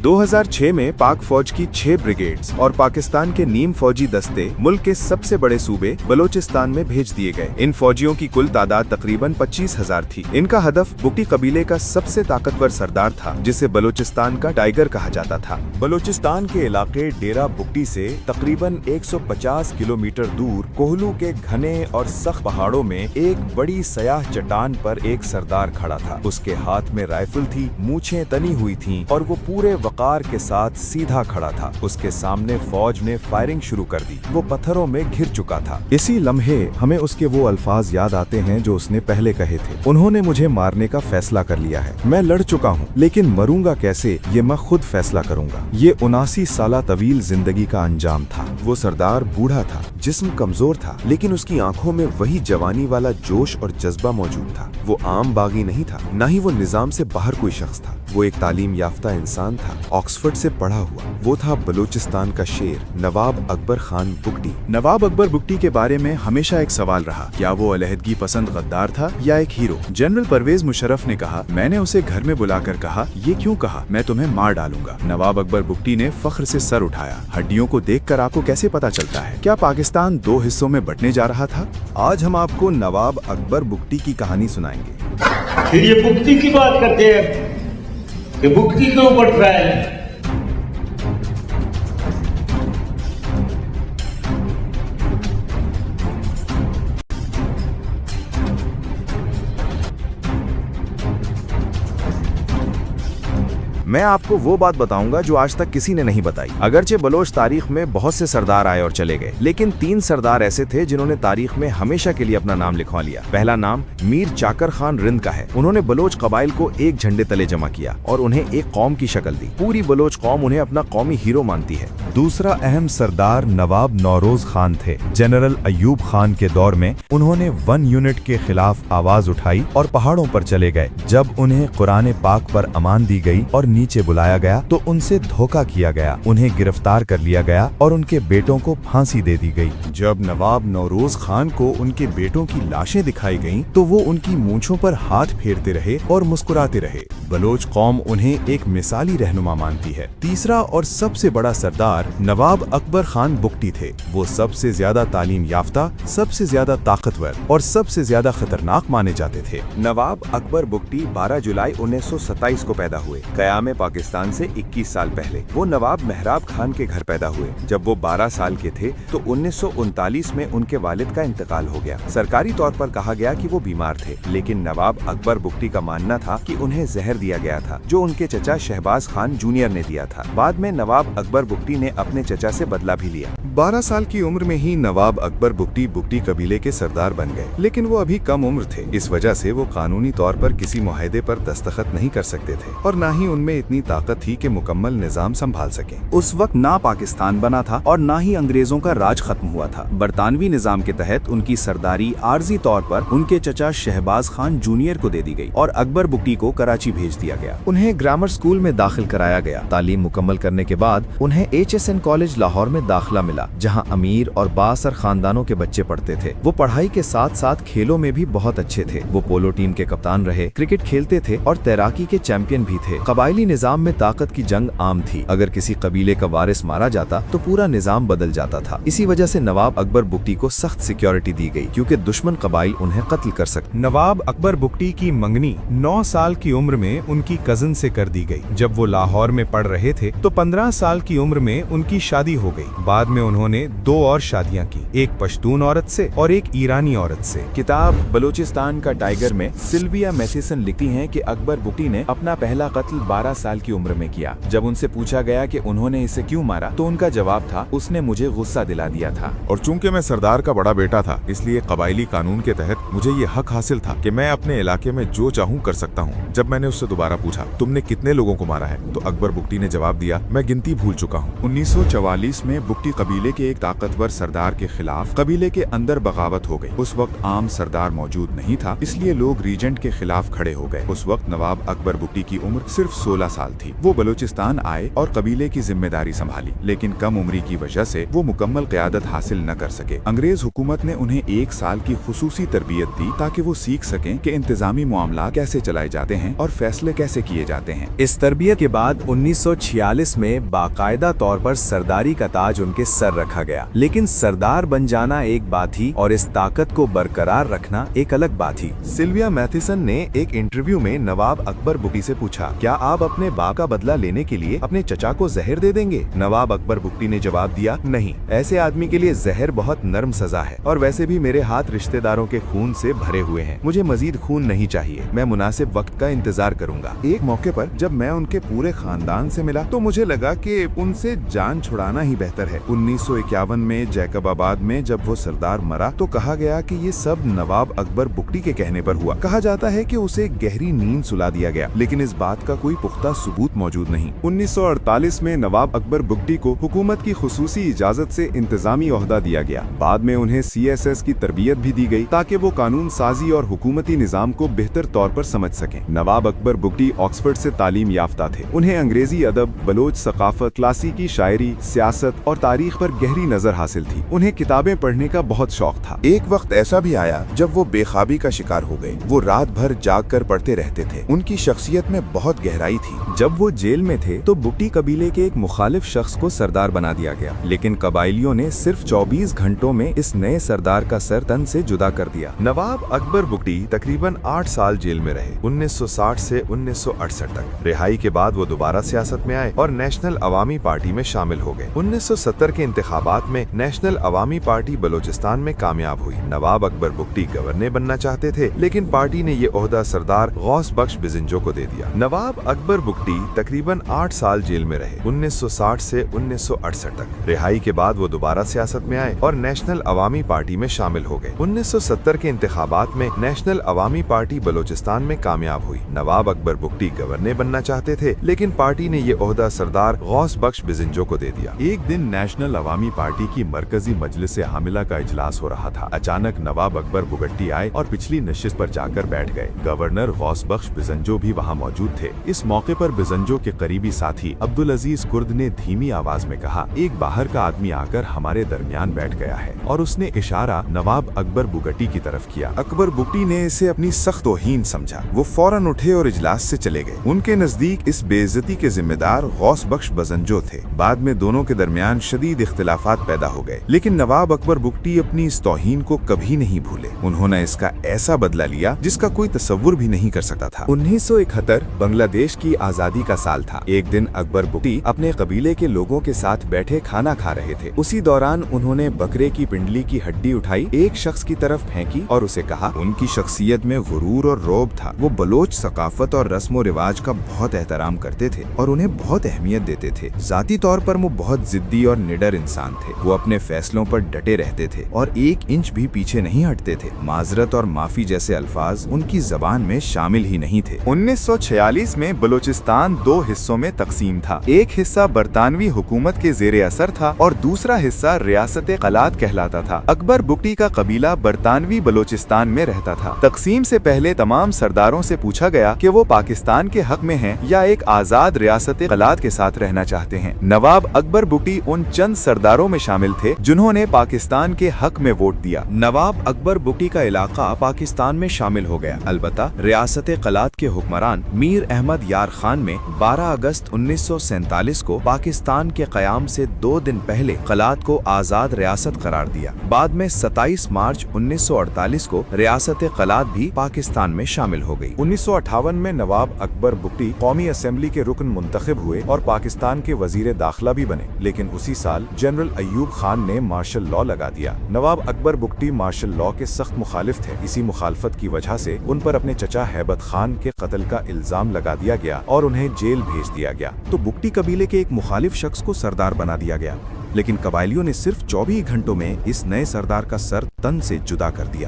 2006 में पाक फौज की 6 ब्रिगेड्स और पाकिस्तान के नीम फौजी दस्ते मुल्क के सबसे बड़े सूबे बलोचिस्तान में भेज दिए गए। इन फौजियों की कुल तादाद तकरीबन 25,000 थी। इनका हदफ बुगटी कबीले का सबसे ताकतवर सरदार था, जिसे बलोचिस्तान का टाइगर कहा जाता था। बलोचिस्तान के इलाके डेरा बुगटी से तकरीबन 150 किलोमीटर दूर कोहलू के घने और सख्त पहाड़ों में एक बड़ी सयाह चट्टान पर एक सरदार खड़ा था। उसके हाथ में राइफल थी, मूछें तनी हुई थीं और वो पूरे वकार के साथ सीधा खड़ा था। उसके सामने फौज ने फायरिंग शुरू कर दी। वो पत्थरों में घिर चुका था। इसी लम्हे हमें उसके वो अल्फाज याद आते हैं जो उसने पहले कहे थे, उन्होंने मुझे मारने का फैसला कर लिया है। मैं लड़ चुका हूँ, लेकिन मरूंगा कैसे ये मैं खुद फैसला करूंगा। ये 79 साल तवील जिंदगी का अंजाम था। वो सरदार बूढ़ा था, जिस्म कमजोर था, लेकिन उसकी आंखों में वही जवानी वाला जोश और जज्बा मौजूद था। वो आम बागी नहीं था, न ही वो निजाम से बाहर कोई शख्स था। वो एक तालीम याफ्ता इंसान था, ऑक्सफोर्ड से पढ़ा हुआ। वो था बलूचिस्तान का शेर, नवाब अकबर खान बुगटी। नवाब अकबर बुगटी के बारे में हमेशा एक सवाल रहा, क्या वो अलहदगी पसंद गद्दार था या एक हीरो? जनरल परवेज मुशर्रफ ने कहा, मैंने उसे घर में बुलाकर कहा, ये क्यों कहा? मैं तुम्हें मार डालूंगा। नवाब अकबर बुगटी ने फख्र से सर उठाया। हड्डियों को देखकर आपको कैसे पता चलता है? क्या पाकिस्तान 2 हिस्सों में बंटने जा रहा था? आज हम आपको नवाब अकबर बुगटी की कहानी सुनाएंगे। फिर ये बुगटी की बात करते हैं कि बुगटी क्यों बढ़ रहा है? मैं आपको वो बात बताऊंगा जो आज तक किसी ने नहीं बताई। अगरचे बलोच तारीख में बहुत से सरदार आए और चले गए, लेकिन 3 सरदार ऐसे थे जिन्होंने तारीख में हमेशा के लिए अपना नाम लिखवा लिया। पहला नाम मीर चाकर खान रिंद का है। उन्होंने बलोच कबाइल को एक झंडे तले जमा किया और उन्हें एक कौम की शक्ल दी। पूरी बलोच कौम उन्हें अपना कौमी हीरो मानती है। दूसरा अहम सरदार नवाब नौरोज खान थे। जनरल अयूब खान के दौर में उन्होंने 1 यूनिट के खिलाफ आवाज उठाई और पहाड़ों पर चले गए। जब उन्हें कुरान पाक पर अमान दी गई और नीचे बुलाया गया तो उनसे धोखा किया गया। उन्हें गिरफ्तार कर लिया गया और उनके बेटों को फांसी दे दी गई। जब नवाब नौरोज खान को उनके बेटों की लाशें दिखाई गईं, तो वो उनकी मूंछों पर हाथ फेरते रहे और मुस्कुराते रहे। बलोच कौम उन्हें एक मिसाली रहनुमा मानती है। तीसरा और सबसे बड़ा सरदार नवाब अकबर खान बुगटी थे। वो सबसे ज्यादा तालीम याफ्ता, सबसे ज्यादा ताकतवर और सबसे ज्यादा खतरनाक माने जाते थे। नवाब अकबर बुगटी 12 जुलाई 1927 को पैदा हुए, कयाम पाकिस्तान से 21 साल पहले। वो नवाब मेहराब खान के घर पैदा हुए। जब वो 12 साल के थे तो 1939 में उनके वालिद का इंतकाल हो गया। सरकारी तौर पर कहा गया कि वो बीमार थे, लेकिन नवाब अकबर बुगटी का मानना था कि उन्हें जहर दिया गया था, जो उनके चचा शहबाज खान जूनियर ने दिया था। बाद में नवाब अकबर बुगटी ने अपने चचा से बदला भी लिया। 12 साल की उम्र में ही नवाब अकबर बुगटी बुगटी कबीले के सरदार बन गए, लेकिन वो अभी कम उम्र थे। इस वजह से वो कानूनी तौर पर किसी मुआहदे पर दस्तखत नहीं कर सकते थे और न ही उनमें इतनी ताकत थी कि मुकम्मल निजाम संभाल सकें। उस वक्त ना पाकिस्तान बना था और ना ही अंग्रेजों का राज खत्म हुआ था। बरतानवी निजाम के तहत उनकी सरदारी आर्जी तौर पर उनके चचा शहबाज खान जूनियर को दे दी गई और अकबर बुगटी को कराची भेज दिया गया। उन्हें ग्रामर स्कूल में दाखिल कराया गया। तालीम मुकम्मल करने के बाद उन्हें HSN कॉलेज लाहौर में दाखिला मिला, जहां अमीर और बाअसर खानदानों के बच्चे पढ़ते थे। वो पढ़ाई के साथ साथ खेलों में भी बहुत अच्छे थे। वो पोलो टीम के कप्तान रहे, क्रिकेट खेलते थे और तैराकी के चैंपियन भी थे। कबायली निजाम में ताकत की जंग आम थी। अगर किसी कबीले का वारिस मारा जाता तो पूरा निजाम बदल जाता था। इसी वजह से नवाब अकबर बुगटी को सख्त सिक्योरिटी दी गई, क्योंकि दुश्मन कबाइल उन्हें कत्ल कर सकते। नवाब अकबर बुगटी की मंगनी 9 साल की उम्र में उनकी कजन से कर दी गई। जब वो लाहौर में पढ़ रहे थे तो 15 साल की उम्र में उनकी शादी हो गई। बाद में उन्होंने 2 और शादियां की, एक पश्तून औरत से और एक ईरानी औरत से। किताब बलूचिस्तान का टाइगर में सिल्विया मैथिसन लिखती हैं कि अकबर बुगटी ने अपना पहला कत्ल 12 साल की उम्र में किया। जब उनसे पूछा गया कि उन्होंने इसे क्यों मारा, तो उनका जवाब था, उसने मुझे गुस्सा दिला दिया था। और चूंकि मैं सरदार का बड़ा बेटा था, इसलिए कबायली कानून के तहत मुझे ये हक हासिल था कि मैं अपने इलाके में जो चाहूँ कर सकता हूँ। जब मैंने उससे दोबारा पूछा, तुमने कितने लोगों को मारा है, तो अकबर बुगटी ने जवाब दिया, मैं गिनती भूल चुका हूँ, 1944 में बुक्टी कबीले के एक ताकतवर सरदार के खिलाफ कबीले के अंदर बगावत हो गई। उस वक्त आम सरदार मौजूद नहीं था, इसलिए लोग रीजेंट के खिलाफ खड़े हो गए। उस वक्त नवाब अकबर बुक्टी की उम्र सिर्फ 16 साल थी। वो बलूचिस्तान आए और कबीले की जिम्मेदारी संभाली, लेकिन कम उम्री की वजह से वो मुकम्मल क़यादत हासिल न कर सके। अंग्रेज हुकूमत ने उन्हें 1 साल की खुसूसी तरबियत दी ताकि वो सीख सकें कि इंतजामी मामला कैसे चलाए जाते हैं और फैसले कैसे किए जाते हैं। इस तरबियत के बाद 1946 में बाकायदा तौर पर सरदारी का ताज उनके सर रखा गया। लेकिन सरदार बन जाना एक बात थी और इस ताकत को बरकरार रखना एक अलग बात थी। सिल्विया मैथिसन ने एक इंटरव्यू में नवाब अकबर बुक्टी से पूछा, क्या आप अपने बा का बदला लेने के लिए अपने चचा को जहर दे देंगे? नवाब अकबर बुक्टी ने जवाब दिया, नहीं, ऐसे आदमी के लिए जहर बहुत नरम सजा है और वैसे भी मेरे हाथ रिश्तेदारों के खून से भरे हुए हैं। मुझे मजीद खून नहीं चाहिए। मैं मुनासिब वक्त का इंतजार करूंगा। एक मौके पर जब मैं उनके पूरे खानदान से मिला तो मुझे लगा कि उनसे जान छुड़ाना ही बेहतर है। 1951 में जैकबाबाद में जब वो सरदार मरा तो कहा गया कि ये सब नवाब अकबर बुक्टी के कहने पर हुआ। कहा जाता है कि उसे गहरी नींद सुला दिया गया, लेकिन इस बात का कोई पुख्ता सबूत मौजूद नहीं। 1948 में नवाब अकबर बुक्टी को हुकूमत की खुसूसी इजाजत से इंतजामी ओहदा दिया गया। बाद में उन्हें CSS की तरबियत भी दी गई ताकि वो कानून साजी और हुकूमती निजाम को बेहतर तौर पर समझ सकें। नवाब अकबर बुक्टी ऑक्सफोर्ड से तालीम याफ्ता थे। उन्हें अंग्रेजी अदब, बलोच सकाफत, क्लासिकी शायरी, सियासत और तारीख पर गहरी नजर हासिल थी। उन्हें किताबें पढ़ने का बहुत शौक था। एक वक्त ऐसा भी आया जब वो बेखाबी का शिकार हो गए। वो रात भर जाग कर पढ़ते रहते थे। उनकी शख्सियत में बहुत गहराई थी। जब वो जेल में थे तो बुक्टी कबीले के एक मुखालिफ शख्स को सरदार बना दिया गया, लेकिन कबाइलियों ने सिर्फ 24 घंटों में इस नए सरदार का सर तन से जुदा कर दिया। नवाब अकबर बुक्टी तकरीबन 8 साल जेल में रहे, 1960 से 1968 तक। रिहाई के बाद वो दोबारा सियासत में आए और नेशनल अवामी पार्टी में शामिल हो गए। 1970 के इंतखाबात में नेशनल अवामी पार्टी बलूचिस्तान में कामयाब हुई। नवाब अकबर बुक्टी गवर्नर बनना चाहते थे, लेकिन पार्टी ने ये ओहदा सरदार गौस बख्श बिजंजो को दे दिया। नवाब अकबर बुक्टी तकरीबन 8 साल जेल में रहे, 1960 से 1968 तक। रिहाई के बाद वो दोबारा सियासत में आए और नेशनल अवामी पार्टी में शामिल हो गए। 1970 के इंतखाबात में नेशनल अवामी पार्टी बलूचिस्तान में कामयाब हुई। नवाब अकबर बुक्टी गवर्नर बनना चाहते थे, लेकिन पार्टी ने ये ओहदा सरदार गौस बख्श बिजंजो को दे दिया। एक दिन नेशनल अवामी पार्टी की मरकजी मजलिस हामिला का इजलास हो रहा था। अचानक नवाब अकबर बुगट्टी आए और पिछली नशिस्त पर जाकर बैठ गए। गवर्नर गौस बख्श बिजंजो भी वहाँ मौजूद थे। इस मौके पर बिजंजो के करीबी साथी अब्दुल अजीज कुर्द ने धीमी आवाज में कहा, एक बाहर का आदमी आकर हमारे दरमियान बैठ गया है, और उसने इशारा नवाब अकबर बुगट्टी की तरफ किया। अकबर बुगट्टी ने इसे अपनी सख्त तौहीन समझा। वो फौरन उठे और इजलास से चले गए। उनके नजदीक इस बेइज्जती के जिम्मेदार गौस बख्श बिजंजो थे। बाद में दोनों के दरमियान शदीद इख्तिलाफात पैदा हो गए, लेकिन नवाब अकबर बुगट्टी अपनी इस तौहीन को कभी नहीं भूले। उन्होंने इसका ऐसा बदला लिया जिसका कोई तसव्वुर भी नहीं कर सकता था। 1971 बांग्लादेश की आजादी का साल था। एक दिन अकबर बुक्टी अपने कबीले के लोगों के साथ बैठे खाना खा रहे थे। उसी दौरान उन्होंने बकरे की पिंडली की हड्डी उठाई, एक शख्स की तरफ फेंकी और उसे कहा, उनकी शख्सियत में गुरूर और रौब था। वो बलोच सकाफत और रस्म रिवाज का बहुत एहतराम करते थे और उन्हें बहुत अहमियत देते थे। जाती तौर पर वो बहुत जिद्दी और निडर इंसान थे। वो अपने फैसलों पर डटे रहते थे और 1 इंच भी पीछे नहीं हटते थे। माजरत और माफी जैसे अल्फाज उनकी जबान में शामिल ही नहीं थे। 1946 में बलूचिस्तान 2 हिस्सों में तकसीम था। एक हिस्सा बरतानवी हुकूमत के जेरे असर था और दूसरा हिस्सा रियासत कलात कहलाता था। अकबर बुक्टी का कबीला बरतानवी बलूचिस्तान में रहता था। तकसीम से पहले तमाम सरदारों से पूछा गया कि वो पाकिस्तान के हक में हैं या एक आजाद रियासत कलात के साथ रहना चाहते हैं। नवाब अकबर बुक्टी उन चंद सरदारों में शामिल थे जिन्होंने पाकिस्तान के हक में वोट दिया। नवाब अकबर बुक्टी का इलाका पाकिस्तान में शामिल हो गया। अलबत्ता रियासत कलात के हुक्मरान मीर अहमद यार खान में 12 अगस्त 1947 को पाकिस्तान के क़याम से 2 दिन पहले कलात को आजाद रियासत करार दिया। बाद में 27 मार्च 1948 को रियासत कलात भी पाकिस्तान में शामिल हो गई। 1958 में नवाब अकबर बुक्टी कौमी असेंबली के रुकन मुंतखब हुए और पाकिस्तान के वजीर दाखिला भी बने, लेकिन उसी साल जनरल अयूब खान ने मार्शल लॉ लगा दिया। नवाब अकबर बुक्टी मार्शल लॉ के सख्त मुखालिफ थे। इसी मुखालफत की वजह से उन पर अपने चचा हैबत खान के कत्ल का इल्जाम लगा दिया गया और उन्हें जेल भेज दिया गया। तो बुक्टी कबीले के एक मुखालिफ शख्स को सरदार बना दिया गया, लेकिन कबाइलियों ने सिर्फ 24 घंटों में इस नए सरदार का सर तन से जुदा कर दिया।